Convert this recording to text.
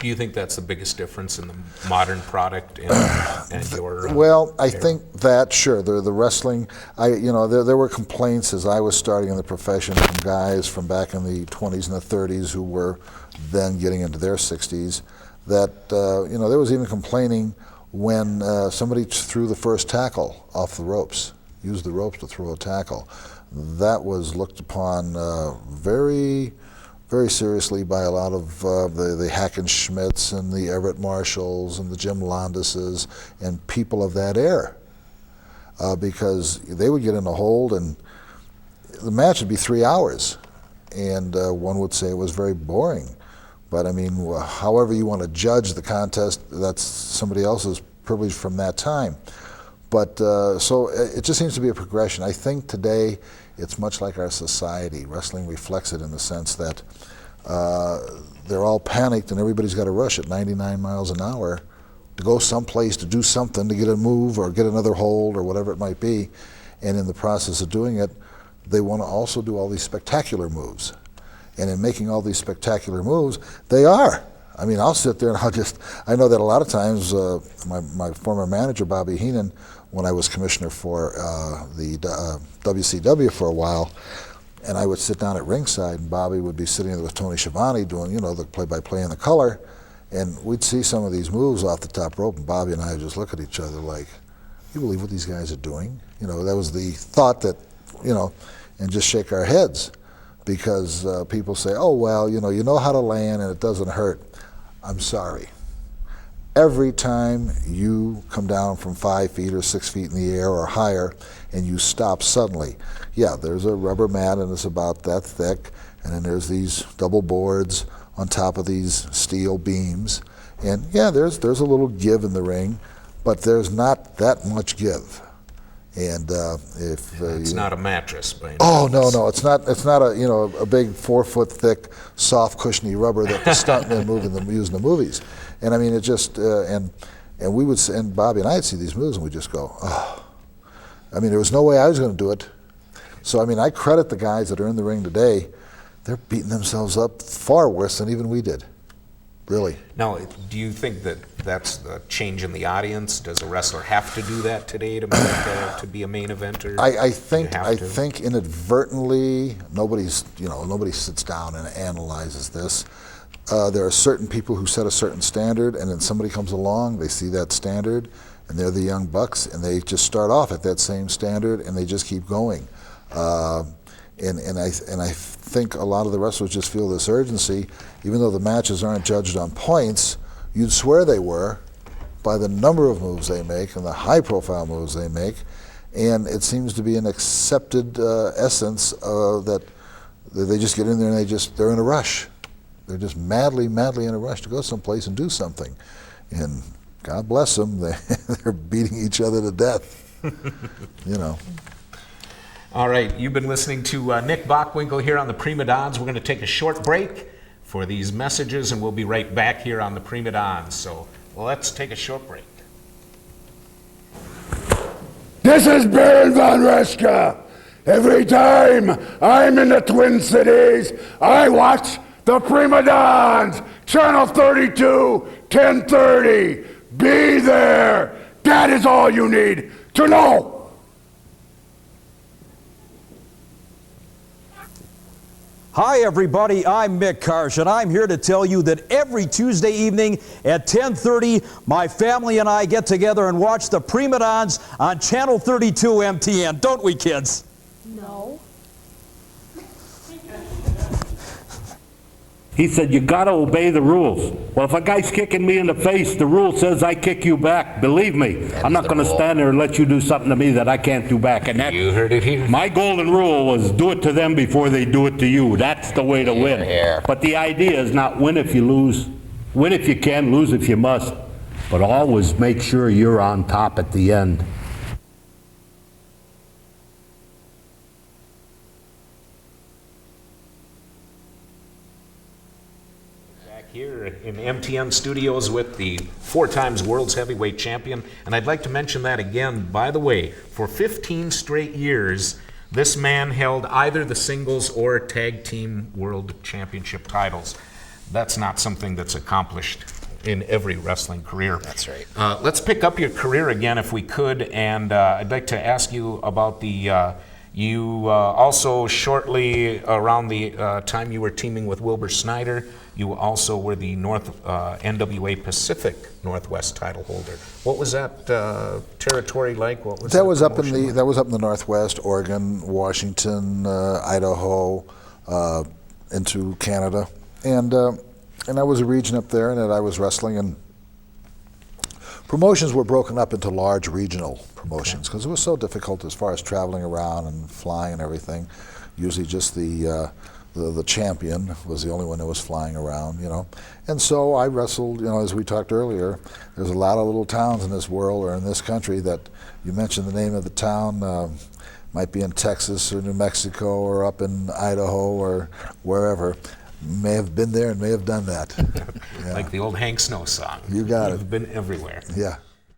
Do you think that's the biggest difference in the modern product and your? Well, I think that, sure, the wrestling. There were complaints as I was starting in the profession from guys from back in the 20s and the 30s who were then getting into their 60s. That there was even complaining when somebody threw the first tackle off the ropes, used the ropes to throw a tackle. That was looked upon very, very seriously by a lot of the Hackenschmidts and the Everett Marshalls and the Jim Londuses and people of that era, because they would get in a hold and the match would be 3 hours, and one would say it was very boring. But I mean, however you want to judge the contest, that's somebody else's privilege from that time. But so it just seems to be a progression. I think today it's much like our society. Wrestling reflects it in the sense that they're all panicked and everybody's got to rush at 99 miles an hour to go someplace to do something, to get a move or get another hold or whatever it might be. And in the process of doing it, they want to also do all these spectacular moves. And in making all these spectacular moves, they are. I mean, I'll sit there and I know that a lot of times, my former manager, Bobby Heenan, when I was commissioner for the WCW for a while, and I would sit down at ringside, and Bobby would be sitting there with Tony Schiavone doing, the play-by-play and the color, and we'd see some of these moves off the top rope, and Bobby and I would just look at each other like, you believe what these guys are doing? That was the thought that, and just shake our heads. Because people say, oh, well, you know how to land and it doesn't hurt. I'm sorry. Every time you come down from 5 feet or 6 feet in the air or higher and you stop suddenly, yeah, there's a rubber mat and it's about that thick, and then there's these double boards on top of these steel beams. And yeah, there's a little give in the ring, but there's not that much give. And if it's not a mattress, by any means. No, it's not a big 4 foot thick, soft, cushiony rubber that the stuntmen use in the movies. And I mean, it just and we would, and Bobby and I'd see these moves and we just go, oh. I mean, there was no way I was going to do it. So I mean, I credit the guys that are in the ring today. They're beating themselves up far worse than even we did. Really. Now, do you think that that's the change in the audience? Does a wrestler have to do that today to to be a main eventer? I think inadvertently nobody sits down and analyzes this. There are certain people who set a certain standard, and then somebody comes along, they see that standard, and they're the young bucks, and they just start off at that same standard, and they just keep going. And I think a lot of the wrestlers just feel this urgency, even though the matches aren't judged on points. You'd swear they were by the number of moves they make and the high-profile moves they make, and it seems to be an accepted essence that they just get in there and they're in a rush. They're just madly in a rush to go someplace and do something, and God bless them, they're beating each other to death. All right, you've been listening to Nick Bockwinkel here on the Prima-Donns. We're going to take a short break for these messages, and we'll be right back here on the Prima-Donns. So let's take a short break. This is Baron Von Reschke. Every time I'm in the Twin Cities, I watch the Prima-Donns, Channel 32, 1030. Be there. That is all you need to know. Hi everybody, I'm Mick Karsh, and I'm here to tell you that every Tuesday evening at 10:30, my family and I get together and watch the Prima-Donns on Channel 32 MTN, don't we, kids? No. He said, you gotta obey the rules. Well, if a guy's kicking me in the face, the rule says I kick you back. Believe me, I'm not gonna stand there and let you do something to me that I can't do back. And that, you heard it here. My golden rule was do it to them before they do it to you. That's the way to win. Here. But the idea is not win if you lose. Win if you can, lose if you must. But always make sure you're on top at the end. Here in MTN Studios with the 4-time World's Heavyweight Champion. And I'd like to mention that again, by the way, for 15 straight years, this man held either the singles or tag team world championship titles. that's not something that's accomplished in every wrestling career. That's right. Let's pick up your career again if we could, and I'd like to ask you about the, you also shortly around the time you were teaming with Wilbur Snyder, you also were the NWA Pacific Northwest title holder. What was that territory like? What was that was up in promotion the like? that was up in the Northwest, Oregon, Washington, Idaho, into Canada, and I was a region up there, and I was wrestling, and promotions were broken up into large regional promotions because it was so difficult as far as traveling around and flying and everything. Usually just the champion was the only one that was flying around, you know. And so I wrestled, you know, as we talked earlier, there's a lot of little towns in this world or in this country that you mentioned the name of the town, might be in Texas or New Mexico or up in Idaho or wherever. May have been there and may have done that. Yeah. Like the old Hank Snow song. You got it. You've been everywhere. Yeah.